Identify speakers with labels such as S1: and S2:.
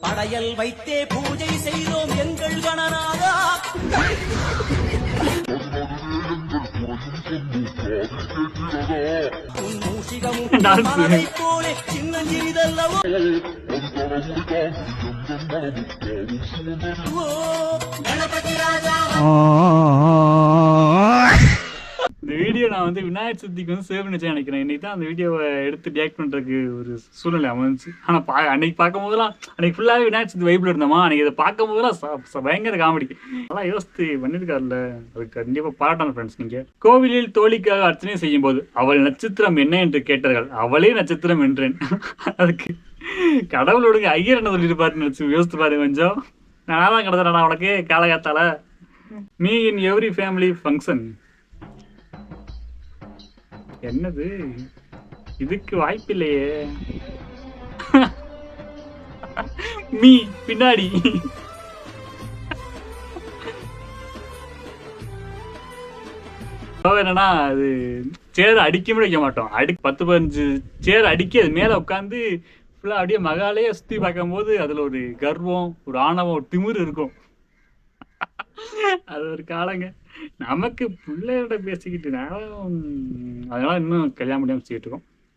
S1: படையல் வைத்தே பூஜை செய்தோம் எங்கள் கணநாதா. உன் மூஷிகமும் மனதை போலே சின்னஞ்சிறிதல்லவோ. கணபதி ராஜா.
S2: இந்த வீடியோ நான் வந்து விநாயகர் சதுர்த்திக்கு வந்து சேவ் பண்ணி நினைக்கிறேன். இன்னைக்கு தான் அந்த வீடியோவை எடுத்து ரியாக்ட் பண்ணுறதுக்கு ஒரு சூழ்நிலை அமைஞ்சிச்சு. ஆனால் அன்னைக்கு பார்க்கும் போதெல்லாம் அன்னைக்கு ஃபுல்லாகவே விநாயகர் சதுர்த்தி வைப்பில் இருந்தோமா. அன்னைக்கு இதை பார்க்கும் போதெல்லாம் பயங்கர காமெடி அதெல்லாம் யோசித்து பண்ணியிருக்காருல்ல. அதுக்கு கண்டிப்பாக பாராட்டணும் ஃப்ரெண்ட்ஸ். நீங்கள் கோவிலில் தோழிக்காக அர்ச்சனை செய்யும் போது அவள் நட்சத்திரம் என்ன என்று கேட்டார்கள். அவளே நட்சத்திரம் என்றேன். அதுக்கு கடவுளோடுங்க ஐயர் என்ன சொல்லிட்டு பாருன்னு நினச்சி யோசித்து பாருங்க கொஞ்சம். நான் தான் கிடத்துறேன் உனக்கு காலகாத்தால. Me in every family function. என்னது இதுக்கு வாய்ப்பில்லையே. மீ பின்னாடி என்னன்னா அது சேர் அடிக்கவே வைக்க மாட்டோம். 10-15 சேர் அடிக்கி அது மேல உட்காந்து ஃபுல்லா அப்படியே மகாலையே சுத்தி பார்க்கும் போது அதுல ஒரு கர்வம், ஒரு ஆணவம், ஒரு திமிரு இருக்கும். அது ஒரு காலங்க. நமக்கு பிள்ளையோட பேசிக்கிட்டு அதனால இன்னும் கல்யாணம் முடியாமல் வச்சுக்கிட்டு இருக்கோம்.